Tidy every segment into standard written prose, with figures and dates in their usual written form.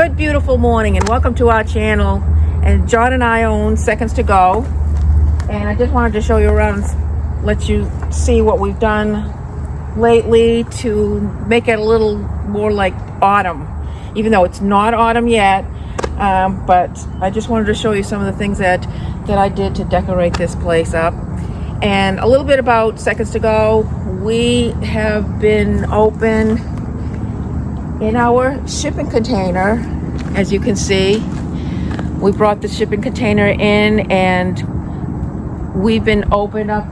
Good, beautiful morning, and welcome to our channel. And John and I own Seconds to Go, and I just wanted to show you around, let you see what we've done lately to make it a little more like autumn, even though it's not autumn yet. But I just wanted to show you some of the things that I did to decorate this place up. And a little bit about Seconds to Go. We have been open in our shipping container. As you can see, we brought the shipping container in, and we've been open up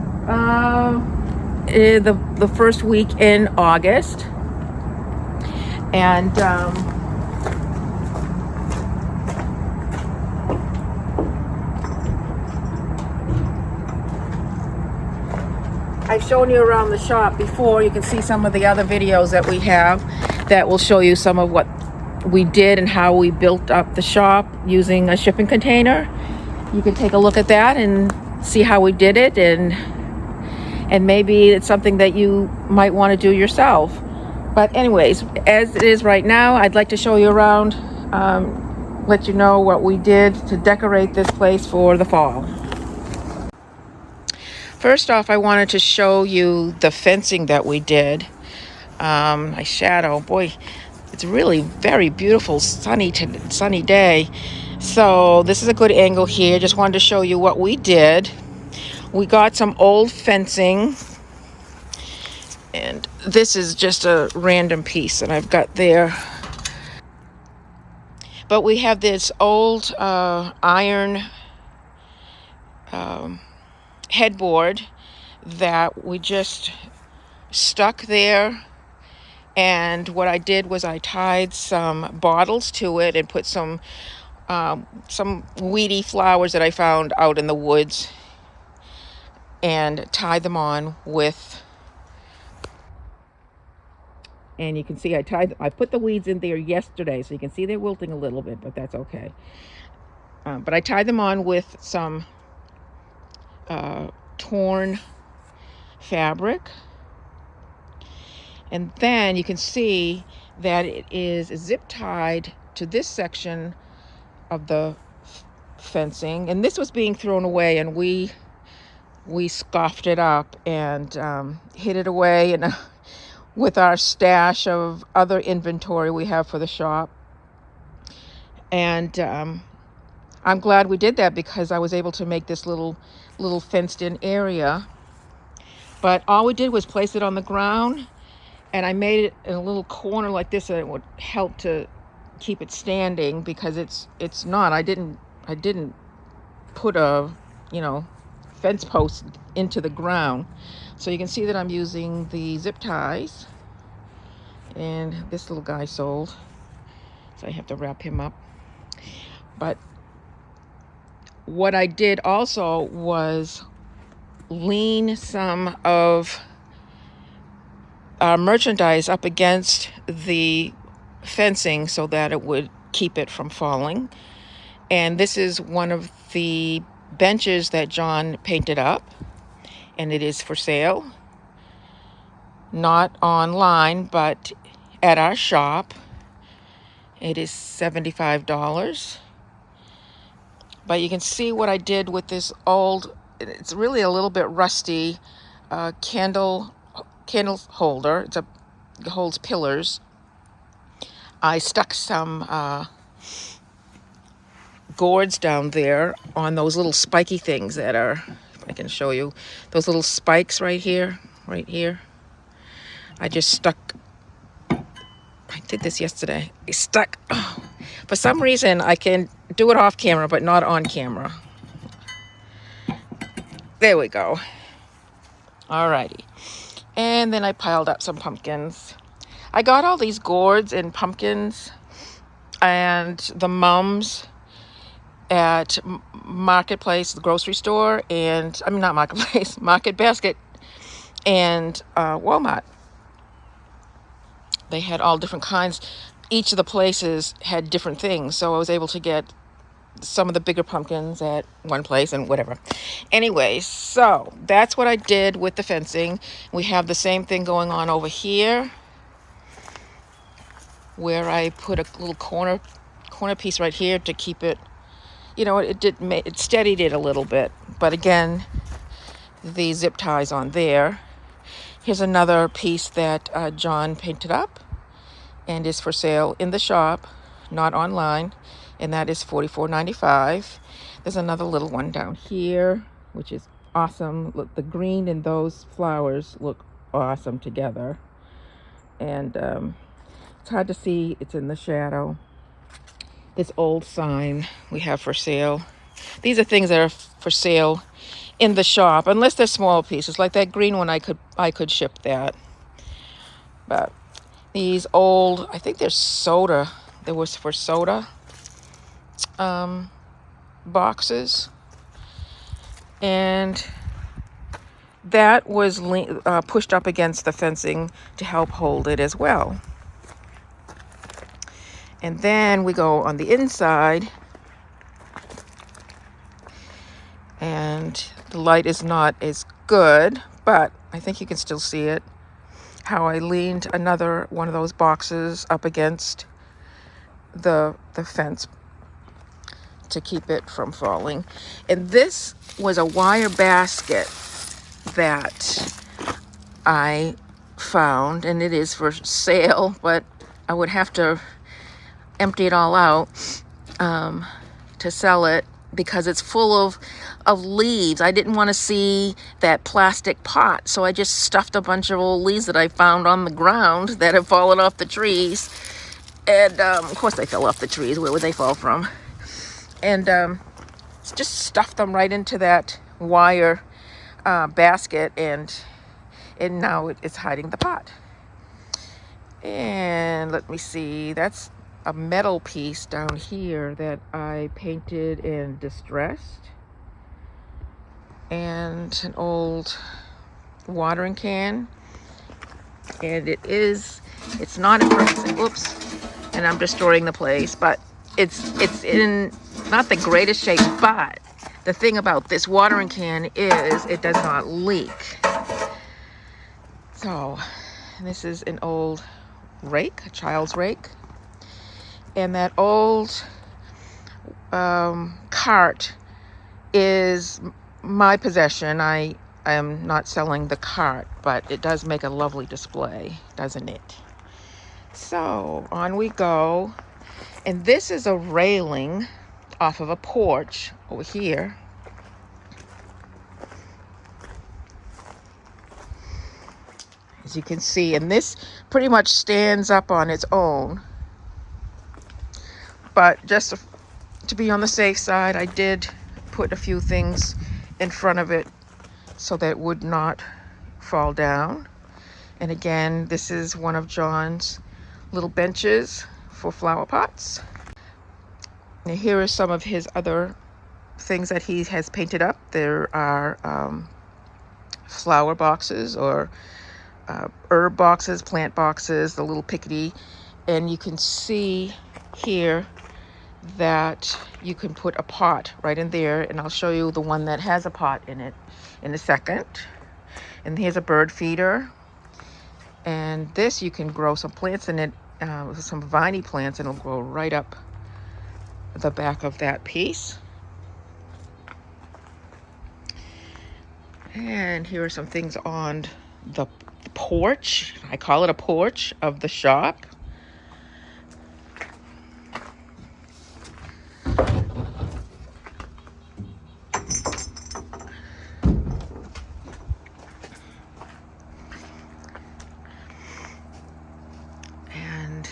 the first week in August. And I've shown you around the shop before. You can see some of the other videos that we have that will show you some of what we did and how we built up the shop using a shipping container. You can take a look at that and see how we did it, and maybe it's something that you might want to do yourself. But anyways, as it is right now, I'd like to show you around, let you know what we did to decorate this place for the fall. First off, I wanted to show you the fencing that we did. My shadow, boy, it's really very beautiful sunny day. So this is a good angle here. Just wanted to show you what we did. We got some old fencing, and this is just a random piece that I've got there. But we have this old iron headboard that we just stuck there. And what I did was I tied some bottles to it and put some weedy flowers that I found out in the woods, and tied them on with, and you can see I put the weeds in there yesterday, so you can see they're wilting a little bit, but that's okay. But I tied them on with some torn fabric. And then you can see that it is zip tied to this section of the fencing. And this was being thrown away, and we scoffed it up and hid it away with our stash of other inventory we have for the shop. And I'm glad we did that, because I was able to make this little fenced in area. But all we did was place it on the ground. And I made it in a little corner like this, so it would help to keep it standing, because it's not. I didn't put a fence post into the ground. So you can see that I'm using the zip ties, and this little guy sold, so I have to wrap him up. But what I did also was lean some of merchandise up against the fencing so that it would keep it from falling. And this is one of the benches that John painted up, and it is for sale, not online but at our shop. It is $75. But you can see what I did with this old, it's really a little bit rusty candle holder. It holds pillars. I stuck some gourds down there on those little spiky things that are, if I can show you, those little spikes right here. I just stuck, I did this yesterday. I stuck, for some reason I can do it off camera but not on camera. There we go. Alrighty. And then I piled up some pumpkins. I got all these gourds and pumpkins and the mums at Marketplace, the grocery store, and I mean not Marketplace, Market Basket, and Walmart. They had all different kinds. Each of the places had different things, so I was able to get some of the bigger pumpkins at one place and whatever. Anyway, so that's what I did with the fencing. We have the same thing going on over here, where I put a little corner corner piece right here to keep it, you know, it steadied it a little bit. But again, the zip ties on there. Here's another piece that John painted up and is for sale in the shop, not online, and that is $44.95. There's another little one down here, which is awesome. Look, the green and those flowers look awesome together. And it's hard to see, it's in the shadow. This old sign we have for sale. These are things that are for sale in the shop, unless they're small pieces. Like that green one, I could ship that. But these old, I think they're soda. There was for soda boxes, and that was pushed up against the fencing to help hold it as well. And then we go on the inside, and the light is not as good, but I think you can still see it. How I leaned another one of those boxes up against the fence to keep it from falling. And this was a wire basket that I found, and it is for sale, but I would have to empty it all out to sell it because it's full of leaves. I didn't want to see that plastic pot, so I just stuffed a bunch of old leaves that I found on the ground that have fallen off the trees. And of course they fell off the trees. Where would they fall from? And just stuffed them right into that wire basket, and now it's hiding the pot. And let me see, that's a metal piece down here that I painted and distressed, and an old watering can, and it's not in perfect, whoops, and I'm destroying the place, but it's in not the greatest shape. But the thing about this watering can is it does not leak. So this is an old rake, a child's rake, and that old cart is my possession. I am not selling the cart, but it does make a lovely display, doesn't it? So on we go. And this is a railing off of a porch over here. As you can see, and this pretty much stands up on its own. But just to be on the safe side, I did put a few things in front of it so that it would not fall down. And again, this is one of John's little benches for flower pots. And here are some of his other things that he has painted up. There are flower boxes, or herb boxes, plant boxes, the little pickety. And you can see here that you can put a pot right in there, and I'll show you the one that has a pot in it in a second. And here's a bird feeder, and this you can grow some plants in it, some viney plants, and it'll grow right up the back of that piece. And here are some things on the porch. I call it a porch of the shop. And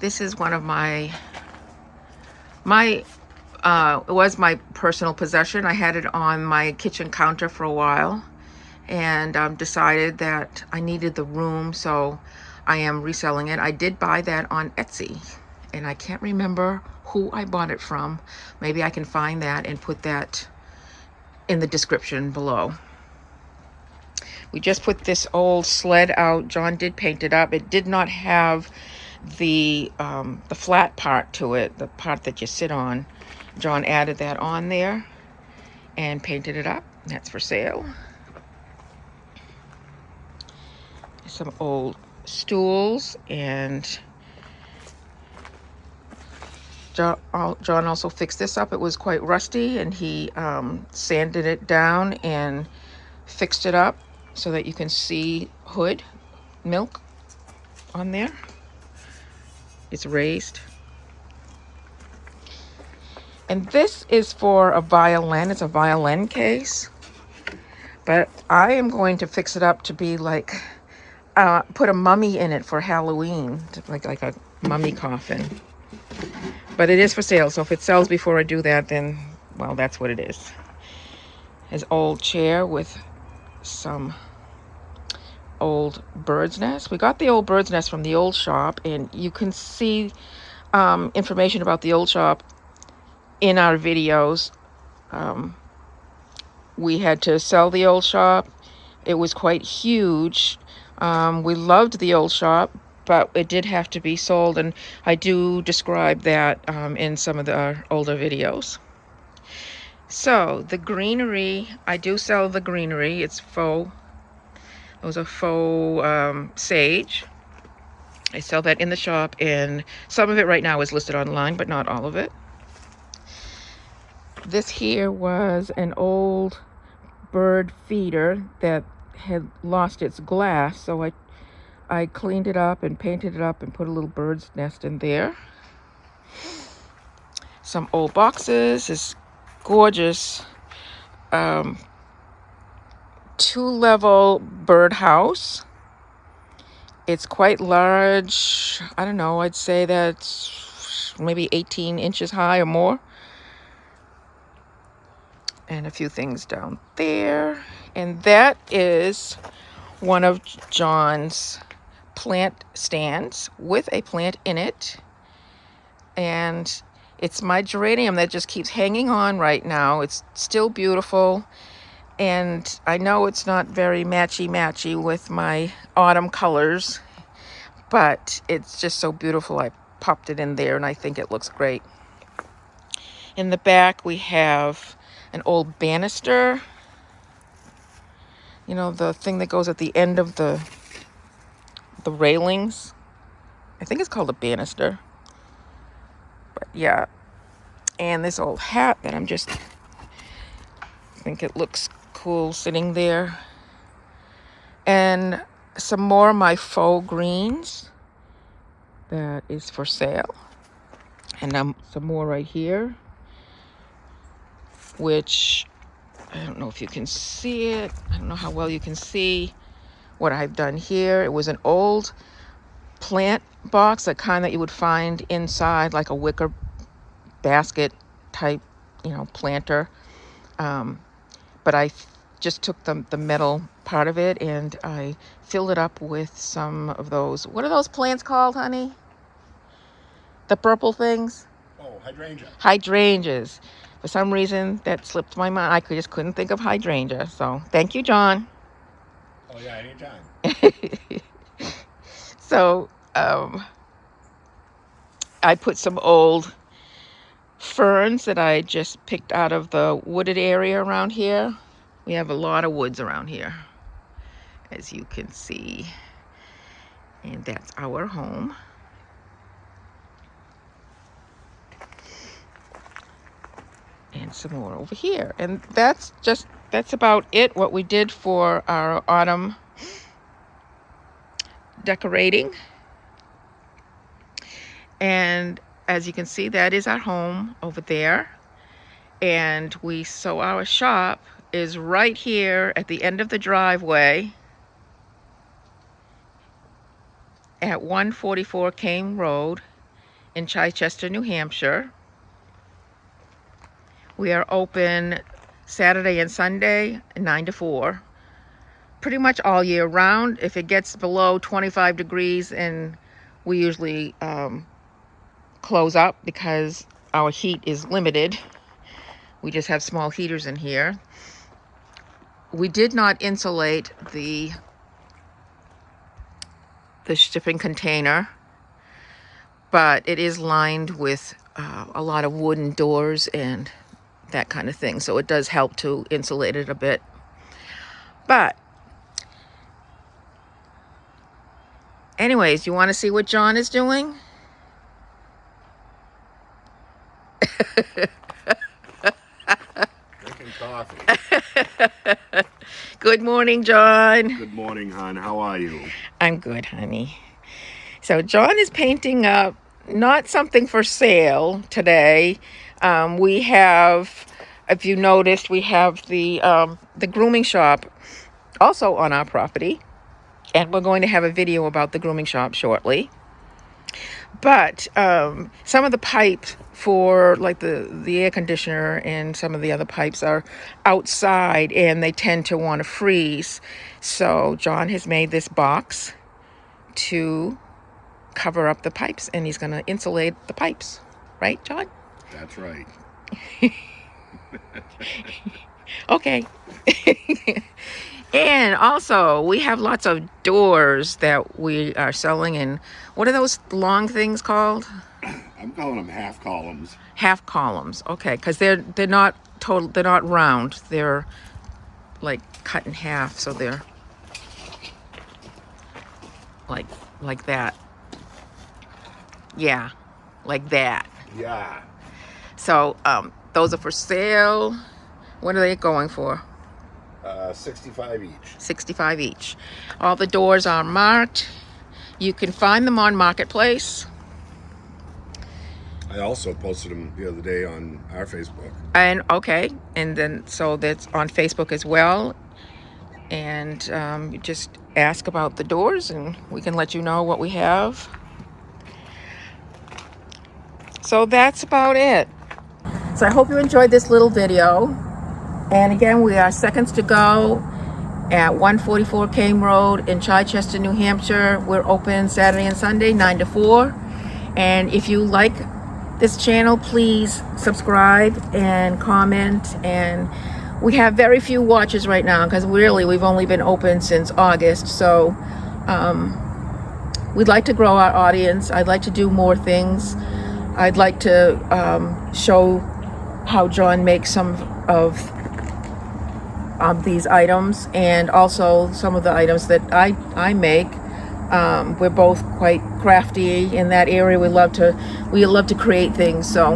this is one of it was my personal possession. I had it on my kitchen counter for a while, and decided that I needed the room, so I am reselling it. I did buy that on Etsy, and I can't remember who I bought it from. Maybe I can find that and put that in the description below. We just put this old sled out. John did paint it up. It did not have the flat part to it, the part that you sit on. John added that on there and painted it up. That's for sale. Some old stools and John also fixed this up. It was quite rusty, and he sanded it down and fixed it up so that you can see hood milk on there. It's raised. And this is for a violin. It's a violin case. But I am going to fix it up to be like, put a mummy in it for Halloween, like a mummy coffin. But it is for sale, so if it sells before I do that, then, well, that's what it is. His old chair with some old bird's nest. We got the old bird's nest from the old shop, and you can see information about the old shop in our videos. We had to sell the old shop. It was quite huge. We loved the old shop, but it did have to be sold, and I do describe that in some of the older videos. So the greenery, I do sell the greenery. It's faux. It was a faux sage. I sell that in the shop, and some of it right now is listed online, but not all of it. This here was an old bird feeder that had lost its glass, so I cleaned it up and painted it up and put a little bird's nest in there. Some old boxes. This gorgeous 2-level birdhouse. It's quite large. I don't know, I'd say that's maybe 18 inches high or more. And a few things down there. And that is one of John's plant stands with a plant in it. And it's my geranium that just keeps hanging on right now. It's still beautiful. And I know it's not very matchy with my autumn colors, but it's just so beautiful. I popped it in there, and I think it looks great. In the back, we have an old banister. You know, the thing that goes at the end of the railings. I think it's called a banister. But yeah. And this old hat that I think it looks cool sitting there. And some more of my faux greens that is for sale. And some more right here, which I don't know if you can see it. I don't know how well you can see what I've done here. It was an old plant box, the kind that you would find inside like a wicker basket type, planter. But I just took the metal part of it and I filled it up with some of those. What are those plants called, honey? The purple things? Oh, hydrangea. Hydrangeas. For some reason, that slipped my mind. I just couldn't think of hydrangea. So, thank you, John. Oh, yeah, anytime. So, I put some old ferns that I just picked out of the wooded area around here. We have a lot of woods around here, as you can see. And that's our home. And some more over here. And that's about it, what we did for our autumn decorating. And as you can see, that is our home over there. And so our shop is right here at the end of the driveway at 144 Kane Road in Chichester, New Hampshire. We are open Saturday and Sunday, 9 to 4. Pretty much all year round. If it gets below 25 degrees, and we usually close up because our heat is limited. We just have small heaters in here. We did not insulate the shipping container, but it is lined with a lot of wooden doors and that kind of thing. So it does help to insulate it a bit. But anyways, you want to see what John is doing? Drinking coffee. Good morning, John. Good morning, hon. How are you? I'm good, honey. So John is painting up not something for sale today. We have, if you noticed, we have the grooming shop also on our property, and we're going to have a video about the grooming shop shortly. But some of the pipes for like the air conditioner and some of the other pipes are outside and they tend to want to freeze. So John has made this box to cover up the pipes, and he's going to insulate the pipes. Right, John? That's right. Okay. And also, we have lots of doors that we are selling. And what are those long things called? I'm calling them half columns. Half columns. Okay, because they're not total. They're not round. They're like cut in half, so they're like that. Yeah, like that. Yeah. So those are for sale. What are they going for? 65 each. 65 each. All the doors are marked. You can find them on Marketplace. I also posted them the other day on our Facebook. And okay, and then so that's on Facebook as well. And you just ask about the doors and we can let you know what we have. So that's about it. So I hope you enjoyed this little video. And again, we are seconds to go at 144 Kame Road in Chichester, New Hampshire. We're open Saturday and Sunday, 9 to 4. And if you like this channel, please subscribe and comment. And we have very few watches right now because really we've only been open since August. So we'd like to grow our audience. I'd like to do more things. I'd like to show how John makes some of these items, and also some of the items that I make. We're both quite crafty in that area. We love to create things. So,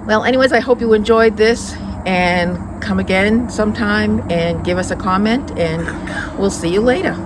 well, anyways, I hope you enjoyed this, and come again sometime and give us a comment, and we'll see you later.